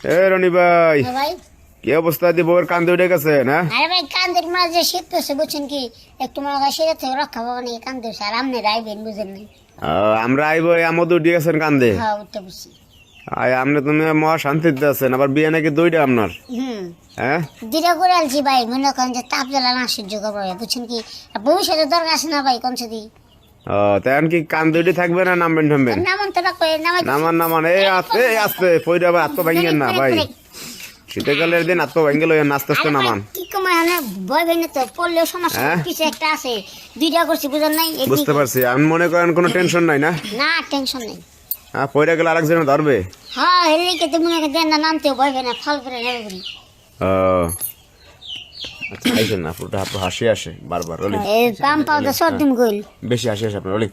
এ রনি ভাই, ভাই কি অবস্থা? দি বউয়ের কান্দে উঠে গেছে না? আরে ভাই কান্দের মাঝে শীত পড়ছে বুঝছেন কি, একটু মনে হয় শীত থেকে রক্ষা পাবো নাকি কান্দে আর আপনি রাইবেন বুঝেন নাই। আমরা আইবো, আমদ উঠে গেছেন কান্দে। হ্যাঁ উঠতে বুঝছি। আপনি তুমি মহা শান্তিতে আছেন, আবার বিয়ে নাকি দুইটা আপনার? হ্যাঁ, দুইটা করে আলছি ভাই, মনে করেন যে তাপ জ্বালা না সহ্য করবো ভাই বুঝছেন কি, আর ভবিষ্যতে দরকার আছে না ভাই কোন সেদি। তাই কি কান্দে উঠে থাকবে না নামবেন থামবেন? নামান তো রাখো নামান নামান, এই আস্তে আস্তে পইরে আবার আত্ম ভাঙ্গেন না ভাই, শীতকালের দিন আত্ম ভাঙ্গে লইয়েন, আস্তে আস্তে নামান। কি কমায় মানে ভয় ভাই না তো পড়লেও সমস্যা হ্যাঁ? কিছু একটা আছে, দুইটা করছি বুঝেন নাই। বুঝতে পারছি, আমি মনে করেন কোনো টেনশন নাই না? না টেনশন নেই। পইরে গেলে আরেকজন ধরবে। হ্যাঁ হেলিকে তো মনে করে দেন না নামতেও ভয় ভাই না, ফল করে নেবে করি। আচ্ছা আইসেন না, পুরোটা আপনার হাসি আসে বারবার ওলি, এই পাম পাউডার সর্দিম গইল। বেশি হাসি আসে আপনার ওলি।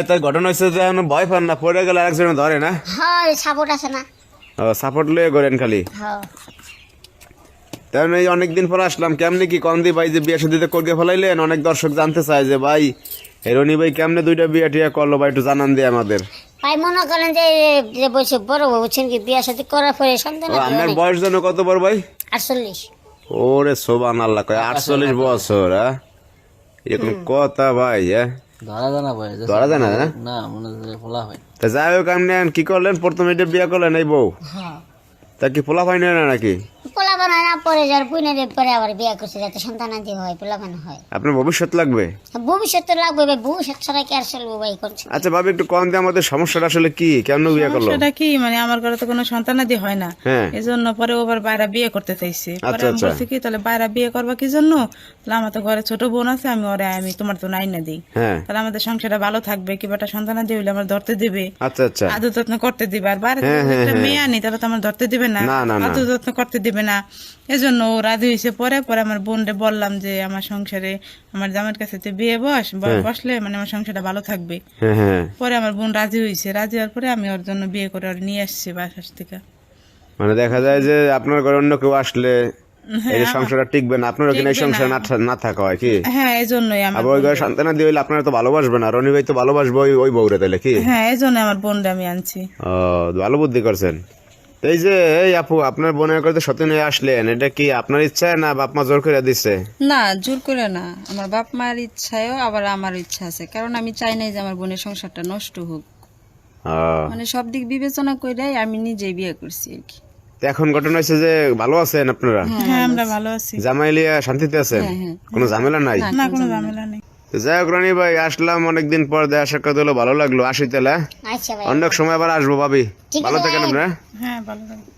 তার ঘটনা হচ্ছে যে এখন ভয় পান না, পড়ে গেলে আরেকজন ধরে না? হ্যাঁ সাপোর্ট আছে না। সাপোর্ট লয়ে করেন খালি। হ্যাঁ তাই এই অনেকদিন পর আসলাম, কেমনি কি কন্দি ভাই যে বিয়ে শাদিতে করকে ফেলাইলেন? অনেক দর্শক জানতে চায় যে ভাই রনি ভাই কেমনে দুইটা বিয়ে টিয়া করলো, ভাই একটু জানান দিয়ে আমাদের। ভাই মনে করেন যে যে বলছে বড় বুঝছেন কি, বিয়ে সাথে করার পরে সন্তান আপনার বয়স যেন কত বড় ভাই? 48। ওরে সোবান আল্লাহ, কয় 48 বছর? এরকম কথা ভাই? ধরা যায় না ভাই, ধরা যায় না? না মনে হয় ফোলা হয়। তা যাই হোক, আপনি কি করলেন প্রথমে? এটা বিয়ে করলেন এই বউ, হ্যাঁ তা কি পোলা হয় না নাকি? পোলা বানায় না, পরে যার বুনের পরে আবার বিয়ে করছে যাতে সন্তান আদি হয়, পোলা বানা হয়। আপনার ভবিষ্যৎ লাগবে। ভবিষ্যৎ তো লাগবে ভাই, ভবিষ্যৎ ছাড়া কি আর চলবো ভাই করছে। আচ্ছা ভাবি, একটু কম দিয়ে আমাদের সমস্যাটা আসলে কি, কেমন বিয়ে করলো? সমস্যাটা কি মানে আমার ঘরে তো কোনো সন্তানাদি হয় না, হ্যাঁ। এই জন্য পরে ও আবার বাইরে বিয়ে করতে চাইছে। পরে আচ্ছা, আমি আচ্ছা। বলছি কি তাহলে বাইরে বিয়ে করবা কি জন্য, তাহলে আমার তো ঘরে ছোট বোন আছে, আমি তোমার তো নাই না দিই, হ্যাঁ, তাহলে আমাদের সংসারটা ভালো থাকবে, কি একটা সন্তানাদি হইলে আমার ধরতে দিবে, আচ্ছা আচ্ছা। আদর যত্ন করতে দিবে। আর বাইরে হ্যাঁ, থেকে হ্যাঁ, একটা হ্যাঁ। মেয়ে আনি তাহলে তো আমার ধরতে দিবে না, না, না, না। আদর যত্ন করতে দিবে না। এজন্য ও রাজি হয়েছে। পরে পরে আমার বোনরে বললাম যে আমার সংসারে আমার জামাইয়ের কাছে তুই বিয়ে বসলে মানে আমার সংসারটা ভালো থাকবে। হ্যাঁ হ্যাঁ, পরে আমার বোন রাজি হয়েছে, রাজি হওয়ার পরে আমি ওর জন্য বিয়ে করে ওর নিয়ে আসছি বাসার থেকে। মানে দেখা যায় যে আপনার ঘরে অন্য কেউ আসলে হ্যাঁ, এই সংসারটা টিকবে না, আপনার কিনা এই টিকবে সংসার না। না থাকা হয় কি? হ্যাঁ এই জন্যই আমার আবার ওই ঘরে সন্তানা দিয়ে হইলে আপনারা তো ভালোবাসবে না, রনি ভাই তো ভালোবাসবে ওই বউরে, তাইলে কি? হ্যাঁ এই জন্য আমার বোনটা আমি আনছি। ও, ভালো বুদ্ধি করছেন। এই যে এই আপু, আপনার বোনের কাছে সত্যি নিয়ে আসলেন, এটা কি আপনার ইচ্ছা না বাপ মা জোর করে দিচ্ছে? না জোর করে না, আমার বাপ মায়ের ইচ্ছায়ও আবার আমার ইচ্ছা আছে, কারণ আমি চাই নাই যে আমার বোনের সংসারটা নষ্ট হোক, মানে সব দিক বিবেচনা করে আমি নিজেই বিয়ে করছি আর কি। তো এখন ঘটনা হয়েছে যে ভালো আছেন আপনারা? হ্যাঁ আমরা ভালো আছি, জামাই লিয়া শান্তিতে আছেন? হ্যাঁ। কোনো ঝামেলা নাই? না কোনো ঝামেলা নেই। তো যাই হোক রনি ভাই, আসলাম অনেকদিন পর, দেখা সাক্ষাৎ হলো, ভালো লাগলো। আসি তাহলে, আচ্ছা ভাই অনেক সময় আবার আসবো ভাবি। ঠিক আছে ভালো থাকেন ভাই। আপনারা। হ্যাঁ ভালো থাকবে।